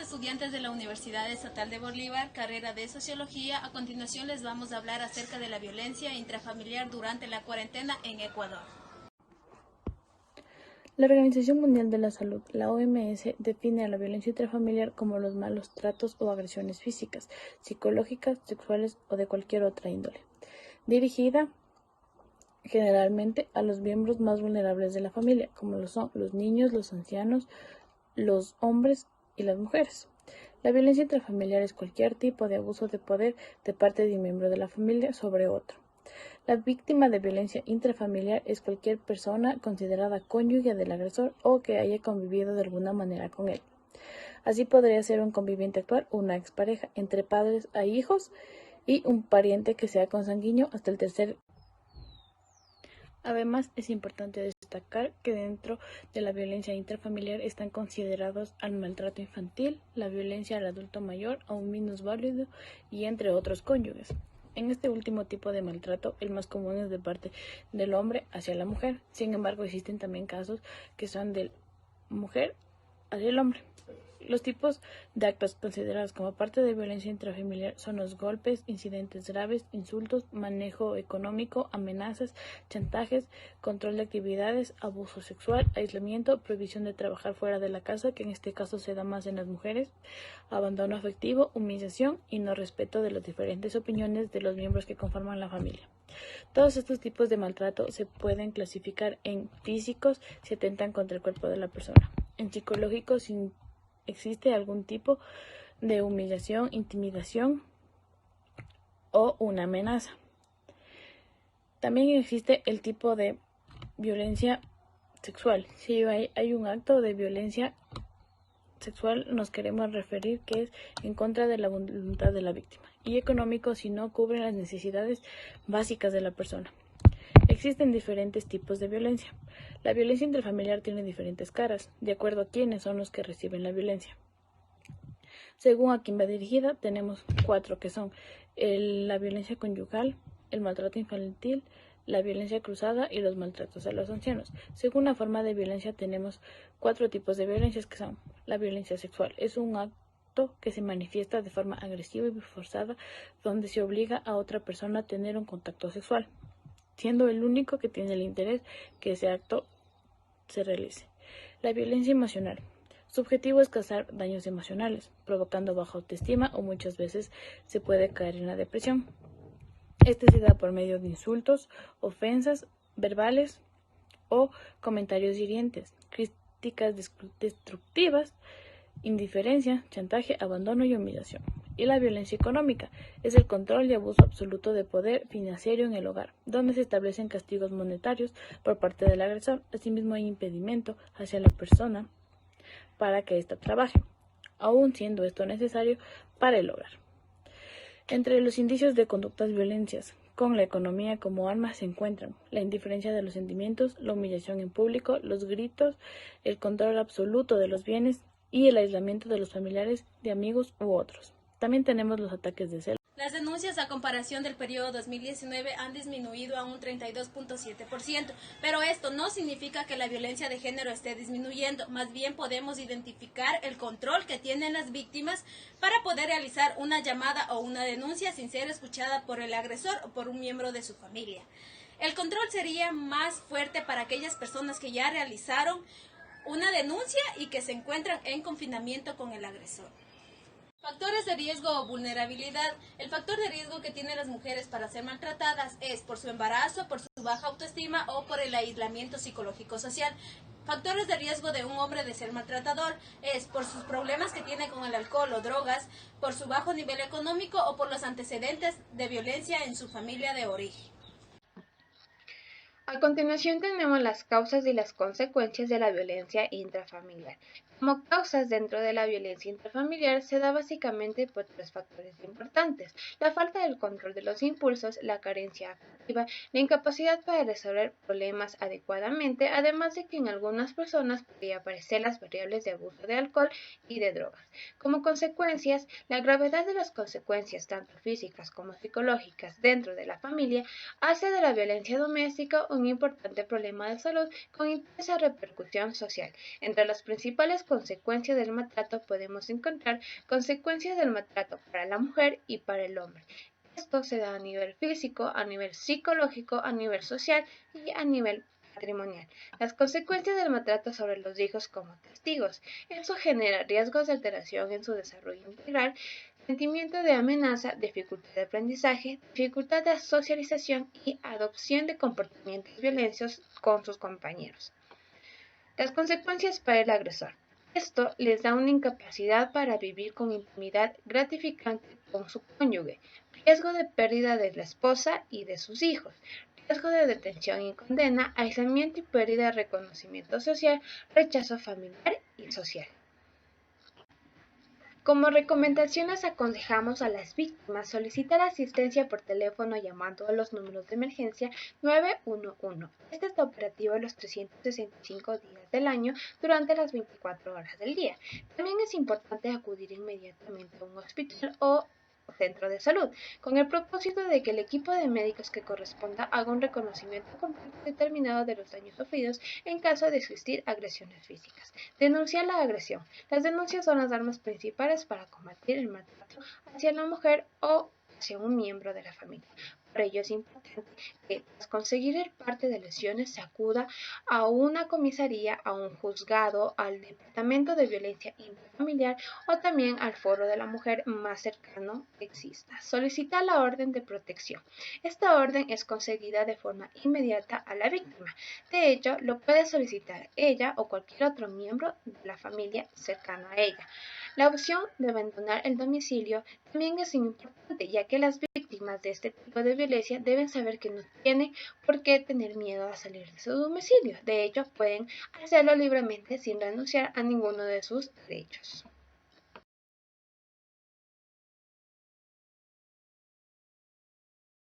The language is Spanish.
estudiantes de la Universidad Estatal de Bolívar, carrera de Sociología. A continuación les vamos a hablar acerca de la violencia intrafamiliar durante la cuarentena en Ecuador. La Organización Mundial de la Salud, la OMS, define a la violencia intrafamiliar como los malos tratos o agresiones físicas, psicológicas, sexuales o de cualquier otra índole, dirigida generalmente a los miembros más vulnerables de la familia, como lo son los niños, los ancianos, los hombres y las mujeres. La violencia intrafamiliar es cualquier tipo de abuso de poder de parte de un miembro de la familia sobre otro. La víctima de violencia intrafamiliar es cualquier persona considerada cónyuge del agresor o que haya convivido de alguna manera con él. Así podría ser un conviviente actual, una expareja, entre padres a hijos y un pariente que sea consanguíneo hasta el tercer. Además, es importante destacar que dentro de la violencia intrafamiliar están considerados al maltrato infantil, la violencia al adulto mayor, a un minusválido y entre otros cónyuges. En este último tipo de maltrato, el más común es de parte del hombre hacia la mujer. Sin embargo, existen también casos que son de mujer hacia el hombre. Los tipos de actos considerados como parte de violencia intrafamiliar son los golpes, incidentes graves, insultos, manejo económico, amenazas, chantajes, control de actividades, abuso sexual, aislamiento, prohibición de trabajar fuera de la casa, que en este caso se da más en las mujeres, abandono afectivo, humillación y no respeto de las diferentes opiniones de los miembros que conforman la familia. Todos estos tipos de maltrato se pueden clasificar en físicos si atentan contra el cuerpo de la persona, en psicológicos si existe algún tipo de humillación, intimidación o una amenaza. También existe el tipo de violencia sexual. Si hay un acto de violencia sexual, nos queremos referir que es en contra de la voluntad de la víctima. Y económico si no cubre las necesidades básicas de la persona. Existen diferentes tipos de violencia. La violencia intrafamiliar tiene diferentes caras, de acuerdo a quiénes son los que reciben la violencia. Según a quién va dirigida, tenemos 4 que son la violencia conyugal, el maltrato infantil, la violencia cruzada y los maltratos a los ancianos. Según la forma de violencia tenemos 4 tipos de violencias que son la violencia sexual. Es un acto que se manifiesta de forma agresiva y forzada donde se obliga a otra persona a tener un contacto sexual, siendo el único que tiene el interés que ese acto se realice. La violencia emocional. Su objetivo es causar daños emocionales, provocando baja autoestima o muchas veces se puede caer en la depresión. Este se da por medio de insultos, ofensas verbales o comentarios hirientes, críticas destructivas, indiferencia, chantaje, abandono y humillación. Y la violencia económica es el control y abuso absoluto de poder financiero en el hogar, donde se establecen castigos monetarios por parte del agresor. Asimismo, hay impedimento hacia la persona para que ésta trabaje, aun siendo esto necesario para el hogar. Entre los indicios de conductas violencias con la economía como arma se encuentran la indiferencia de los sentimientos, la humillación en público, los gritos, el control absoluto de los bienes y el aislamiento de los familiares, de amigos u otros. También tenemos los ataques de celos. Las denuncias a comparación del periodo 2019 han disminuido a un 32.7%, pero esto no significa que la violencia de género esté disminuyendo, más bien podemos identificar el control que tienen las víctimas para poder realizar una llamada o una denuncia sin ser escuchada por el agresor o por un miembro de su familia. El control sería más fuerte para aquellas personas que ya realizaron una denuncia y que se encuentran en confinamiento con el agresor. Factores de riesgo o vulnerabilidad. El factor de riesgo que tienen las mujeres para ser maltratadas es por su embarazo, por su baja autoestima o por el aislamiento psicológico-social. Factores de riesgo de un hombre de ser maltratador es por sus problemas que tiene con el alcohol o drogas, por su bajo nivel económico o por los antecedentes de violencia en su familia de origen. A continuación tenemos las causas y las consecuencias de la violencia intrafamiliar. Como causas dentro de la violencia intrafamiliar se da básicamente por 3 factores importantes: la falta del control de los impulsos, la carencia afectiva, la incapacidad para resolver problemas adecuadamente, además de que en algunas personas podría aparecer las variables de abuso de alcohol y de drogas. Como consecuencias, la gravedad de las consecuencias, tanto físicas como psicológicas, dentro de la familia, hace de la violencia doméstica un importante problema de salud con intensa repercusión social. Entre las principales consecuencias del maltrato podemos encontrar consecuencias del maltrato para la mujer y para el hombre. Esto se da a nivel físico, a nivel psicológico, a nivel social y a nivel patrimonial. Las consecuencias del maltrato sobre los hijos como testigos. Eso genera riesgos de alteración en su desarrollo integral, sentimiento de amenaza, dificultad de aprendizaje, dificultad de socialización y adopción de comportamientos violentos con sus compañeros. Las consecuencias para el agresor. Esto les da una incapacidad para vivir con intimidad gratificante con su cónyuge, riesgo de pérdida de la esposa y de sus hijos, riesgo de detención y condena, aislamiento y pérdida de reconocimiento social, rechazo familiar y social. Como recomendaciones aconsejamos a las víctimas solicitar asistencia por teléfono llamando a los números de emergencia 911. Este está operativo los 365 días del año durante las 24 horas del día. También es importante acudir inmediatamente a un hospital o centro de salud, con el propósito de que el equipo de médicos que corresponda haga un reconocimiento completo y determinado de los daños sufridos en caso de existir agresiones físicas. Denunciar la agresión. Las denuncias son las armas principales para combatir el maltrato hacia la mujer o hacia un miembro de la familia. Por ello es importante que tras conseguir el parte de lesiones se acuda a una comisaría, a un juzgado, al Departamento de Violencia Intrafamiliar o también al foro de la mujer más cercano que exista. Solicita la orden de protección. Esta orden es conseguida de forma inmediata a la víctima. De hecho, lo puede solicitar ella o cualquier otro miembro de la familia cercano a ella. La opción de abandonar el domicilio también es importante, ya que las víctimas de este tipo de violencia deben saber que no tienen por qué tener miedo a salir de su domicilio. De hecho, pueden hacerlo libremente sin renunciar a ninguno de sus derechos.